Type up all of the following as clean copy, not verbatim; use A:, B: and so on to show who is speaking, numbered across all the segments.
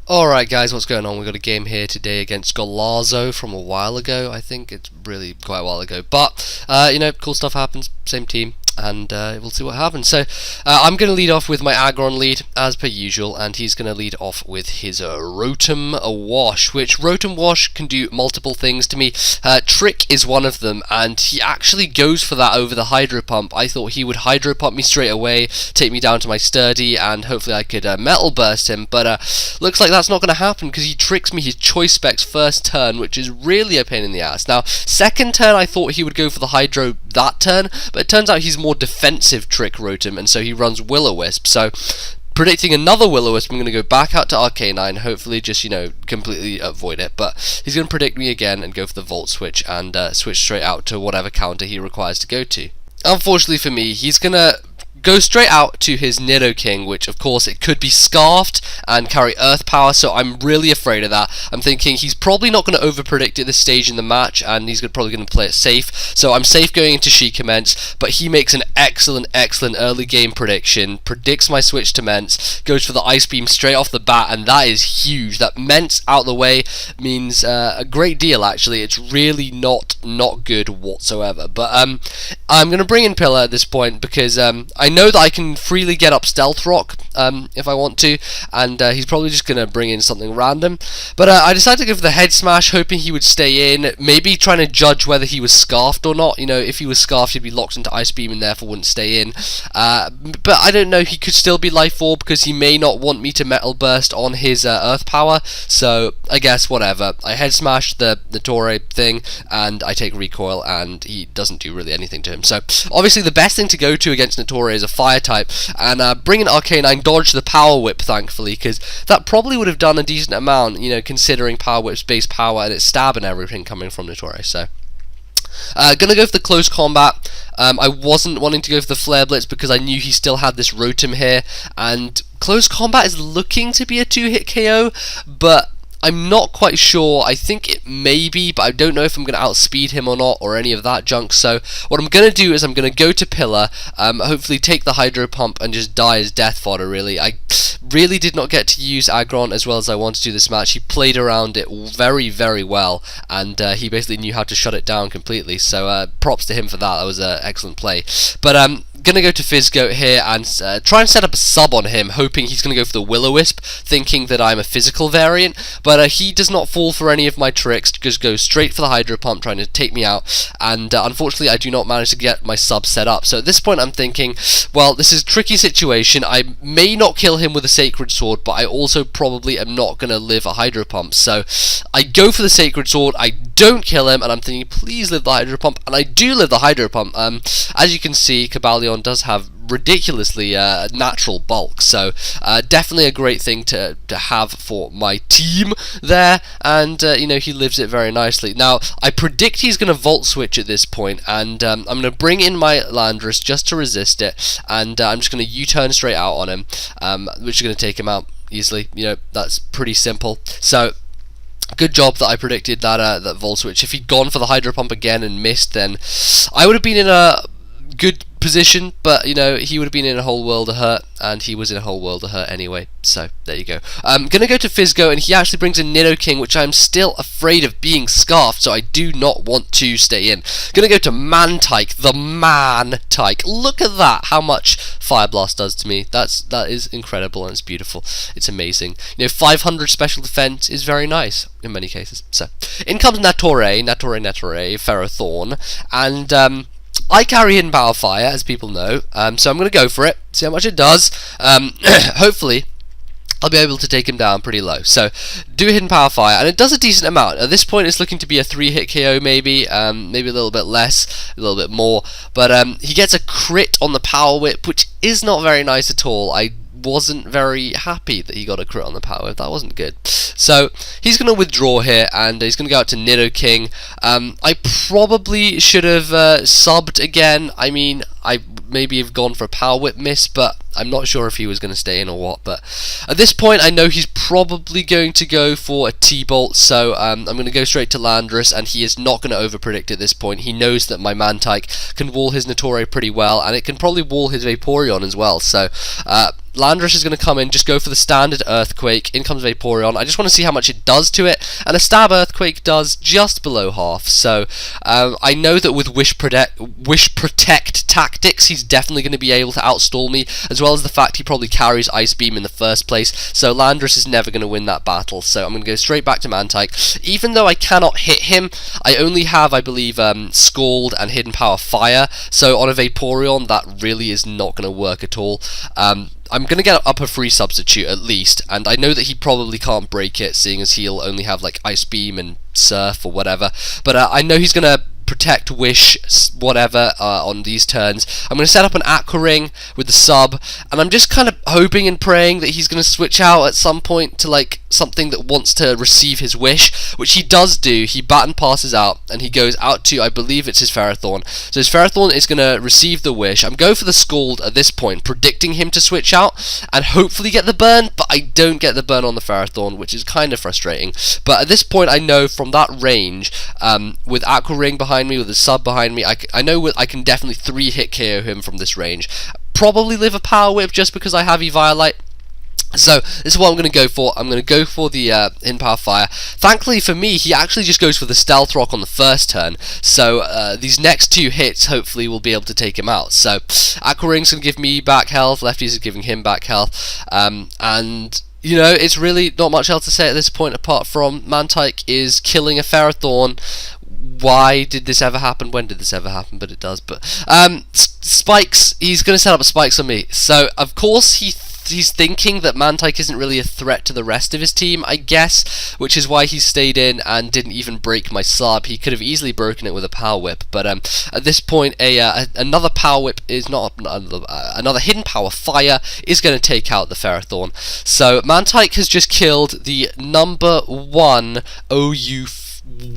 A: Alright guys, what's going on? We've got a game here today against Golazo from a while ago. I think it's really quite a while ago. But, cool stuff happens, same team, and we'll see what happens. So, I'm going to lead off with my Aggron lead, as per usual, and he's going to lead off with his Rotom Wash, which Rotom Wash can do multiple things to me. Trick is one of them, and he actually goes for that over the Hydro Pump. I thought he would Hydro Pump me straight away, take me down to my Sturdy, and hopefully I could Metal Burst him, but looks like that's not going to happen because he tricks me his Choice Specs first turn, which is really a pain in the ass. Now, second turn I thought he would go for the Hydro that turn, but it turns out he's more defensive Trick Rotom, and so he runs Will-O-Wisp. So predicting another Will-O-Wisp, I'm going to go back out to Arcanine, hopefully just, completely avoid it, but he's going to predict me again and go for the Volt Switch and switch straight out to whatever counter he requires to go to. Unfortunately for me, he's going to go straight out to his Nidoking, which of course it could be Scarfed and carry Earth Power, so I'm really afraid of that. I'm thinking he's probably not going to overpredict at this stage in the match, and he's probably going to play it safe, so I'm safe going into She Commence, but he makes an excellent early game prediction, predicts my switch to Mence, goes for the Ice Beam straight off the bat, and that is huge. That Mence out the way means a great deal, actually. It's really not good whatsoever, but I'm going to bring in Pillar at this point because I know that I can freely get up Stealth Rock if I want to, and he's probably just going to bring in something random. But I decided to go for the Head Smash, hoping he would stay in, maybe trying to judge whether he was Scarfed or not. If he was Scarfed, he'd be locked into Ice Beam and therefore wouldn't stay in. But I don't know, he could still be Life Orb because he may not want me to Metal Burst on his Earth Power, so I guess whatever. I Head Smash the Torre thing, and I take Recoil, and he doesn't do really anything to him. So obviously the best thing to go to against Natore is a Fire type, and bring in Arcanine, dodge the Power Whip, thankfully, because that probably would have done a decent amount, considering Power Whip's base power and its stab and everything coming from Natore. So gonna go for the close combat. I wasn't wanting to go for the Flare Blitz because I knew he still had this Rotom here, and close combat is looking to be a 2-hit KO, but I'm not quite sure. I think it may be, but I don't know if I'm going to outspeed him or not, or any of that junk. So what I'm going to do is I'm going to go to Pillar, hopefully take the Hydro Pump and just die as death fodder, really. I really did not get to use Aggron as well as I wanted to this match. He played around it very well, and he basically knew how to shut it down completely. So props to him for that. That was an excellent play. But gonna go to Fizzgoat here and try and set up a sub on him, hoping he's gonna go for the Will-O-Wisp, thinking that I'm a physical variant, but he does not fall for any of my tricks, just goes straight for the Hydro Pump, trying to take me out, and unfortunately I do not manage to get my sub set up. So at this point I'm thinking, well, this is a tricky situation. I may not kill him with a Sacred Sword, but I also probably am not gonna live a Hydro Pump. So I go for the Sacred Sword, I don't kill him, and I'm thinking, please live the Hydro Pump, and I do live the Hydro Pump. As you can see, Cobalion does have ridiculously natural bulk, so definitely a great thing to have for my team there, and he lives it very nicely. Now I predict he's going to Volt Switch at this point, and I'm going to bring in my Landorus just to resist it, and I'm just going to U-turn straight out on him, which is going to take him out easily. That's pretty simple. So good job that I predicted that Volt Switch. If he'd gone for the Hydro Pump again and missed, then I would have been in a good position, but he would have been in a whole world of hurt, and he was in a whole world of hurt anyway, so there you go. I'm gonna go to Fizzgo, and he actually brings in Nidoking, which I'm still afraid of being Scarfed, so I do not want to stay in. Gonna go to Mantike, the Man-Tyke. Look at that, how much Fire Blast does to me. That is incredible, and it's beautiful. It's amazing. 500 special defense is very nice in many cases. So in comes Natore, Ferrothorn, and I carry Hidden Power Fire, as people know, so I'm going to go for it, see how much it does. Hopefully I'll be able to take him down pretty low. So do Hidden Power Fire, and it does a decent amount. At this point it's looking to be a 3-hit KO maybe, maybe a little bit less, a little bit more, but he gets a crit on the Power Whip, which is not very nice at all. I wasn't very happy that he got a crit on the Power Whip. That wasn't good. So he's going to withdraw here, and he's going to go out to Nidoking. I probably should have subbed again. I mean, I maybe have gone for a Power Whip miss, but I'm not sure if he was going to stay in or what. But at this point I know he's probably going to go for a T-Bolt, so I'm going to go straight to Landorus, and he is not going to overpredict at this point. He knows that my Mantike can wall his Natore pretty well, and it can probably wall his Vaporeon as well, so Landorus is going to come in, just go for the standard Earthquake. In comes Vaporeon. I just want to see how much it does to it, and a Stab Earthquake does just below half. So I know that with Wish Protect tactics, he's definitely going to be able to outstall me, as well as the fact he probably carries Ice Beam in the first place. So Landorus is never going to win that battle. So I'm going to go straight back to Mantike. Even though I cannot hit him, I only have, I believe, Scald and Hidden Power Fire. So on a Vaporeon, that really is not going to work at all. I'm going to get up a free substitute at least, and I know that he probably can't break it, seeing as he'll only have like Ice Beam and Surf or whatever, but I know he's going to Protect, Wish, whatever on these turns. I'm going to set up an Aqua Ring with the sub, and I'm just kind of hoping and praying that he's going to switch out at some point to like something that wants to receive his wish, which he does do. He baton passes out, and he goes out to, I believe it's his Ferrothorn. So his Ferrothorn is going to receive the wish. I'm going for the Scald at this point, predicting him to switch out and hopefully get the burn, but I don't get the burn on the Ferrothorn, which is kind of frustrating. But at this point, I know from that range, with Aqua Ring behind me, with the sub behind me, I know I can definitely 3-hit KO him from this range. Probably live a Power Whip just because I have Eviolite. So this is what I'm going to go for. I'm going to go for the Hidden Power Fire. Thankfully for me, he actually just goes for the Stealth Rock on the first turn. So these next 2 hits hopefully will be able to take him out. So Aqua Ring's going to give me back health. Lefties are giving him back health. And you know, it's really not much else to say at this point apart from Mantike is killing a Ferrothorn. Why did this ever happen? When did this ever happen? But it does. But spikes. He's going to set up spikes on me. So of course he's thinking that Mantike isn't really a threat to the rest of his team, I guess, which is why he stayed in and didn't even break my sub. He could have easily broken it with a Power Whip, but at this point, another Power Whip is not another Hidden Power Fire is going to take out the Ferrothorn. So Mantike has just killed the number 1 OU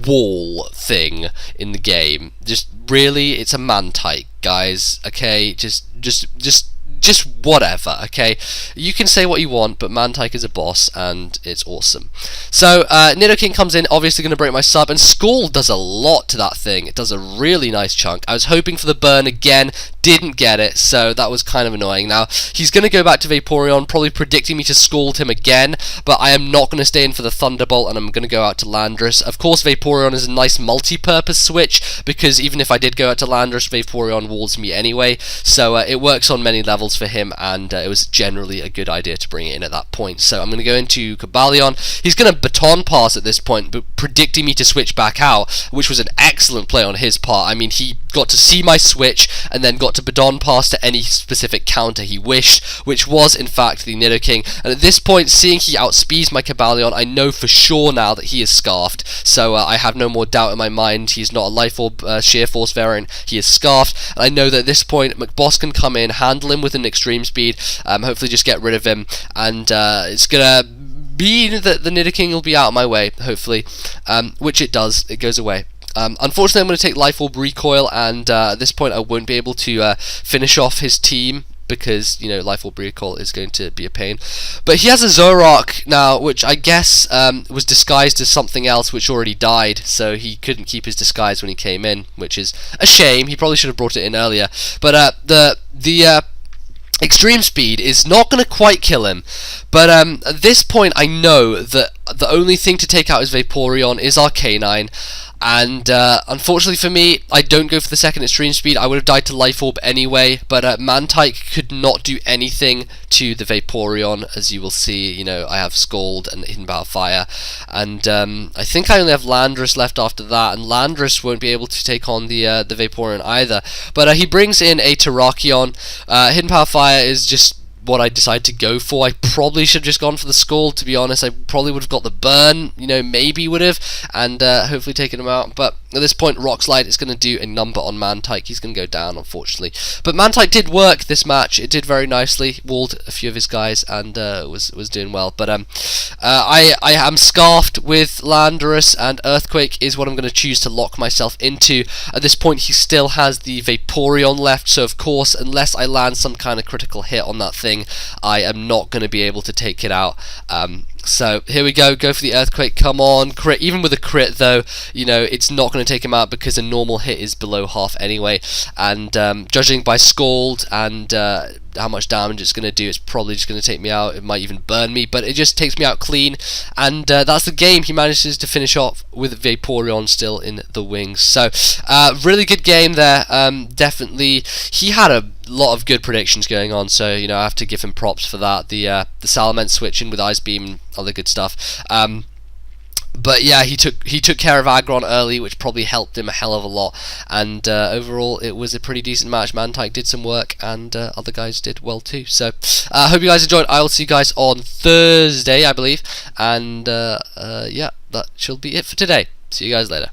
A: wall thing in the game. Just really, it's a Mantike, guys. Okay, just whatever, okay? You can say what you want, but Mantike is a boss, and it's awesome. So, Nidoking comes in, obviously going to break my sub, and Scald does a lot to that thing. It does a really nice chunk. I was hoping for the burn again, didn't get it, so that was kind of annoying. Now, he's going to go back to Vaporeon, probably predicting me to Scald him again, but I am not going to stay in for the Thunderbolt, and I'm going to go out to Landorus. Of course, Vaporeon is a nice multi-purpose switch, because even if I did go out to Landorus, Vaporeon walls me anyway, so it works on many levels for him, and it was generally a good idea to bring it in at that point. So I'm going to go into Cobalion. He's going to baton pass at this point, but predicting me to switch back out, which was an excellent play on his part. I mean, he got to see my switch and then got to baton pass to any specific counter he wished, which was in fact the Nidoking. And at this point, seeing he outspeeds my Cobalion, I know for sure now that he is Scarfed, so I have no more doubt in my mind. He's not a Life Orb Sheer Force variant, he is Scarfed, and I know that at this point McBoss can come in, handle him with an Extreme Speed, hopefully just get rid of him, and it's gonna be that the Nidoking will be out of my way, hopefully, which it does. It goes away. Unfortunately, I'm going to take Life Orb Recoil, and at this point I won't be able to finish off his team, because, you know, Life Orb Recoil is going to be a pain. But he has a Zoroark now, which I guess was disguised as something else which already died, so he couldn't keep his disguise when he came in, which is a shame. He probably should have brought it in earlier. But the Extreme Speed is not going to quite kill him, but at this point I know that the only thing to take out his Vaporeon is Arcanine, and unfortunately for me, I don't go for the second Extreme Speed. I would have died to Life Orb anyway, but Mantike could not do anything to the Vaporeon, as you will see. You know, I have Scald and Hidden Power Fire, and I think I only have Landorus left after that, and Landorus won't be able to take on the Vaporeon either. But he brings in a Terrakion. Hidden Power Fire is just what I decided to go for. I probably should have just gone for the Scald, to be honest. I probably would have got the burn, you know, maybe would have, and hopefully taken him out. But at this point, Rock Slide is going to do a number on Mantike. He's going to go down, unfortunately. But Mantike did work this match. It did very nicely. Walled a few of his guys and was doing well. But I am Scarfed with Landorus, and Earthquake is what I'm going to choose to lock myself into. At this point, he still has the Vaporeon left, so of course, unless I land some kind of critical hit on that thing, I am not going to be able to take it out. So here we go for the Earthquake, come on, crit. Even with a crit though, you know, it's not going to take him out because a normal hit is below half anyway, and judging by Scald and how much damage it's going to do, it's probably just going to take me out. It might even burn me, but it just takes me out clean, and that's the game. He manages to finish off with Vaporeon still in the wings. So really good game there. Definitely he had a lot of good predictions going on, so you know, I have to give him props for that. The Salamence switching with Ice Beam and other good stuff. But yeah, he took care of Aggron early, which probably helped him a hell of a lot. And overall, it was a pretty decent match. Mantike did some work, and other guys did well too. So I hope you guys enjoyed. I will see you guys on Thursday, I believe. And yeah, that shall be it for today. See you guys later.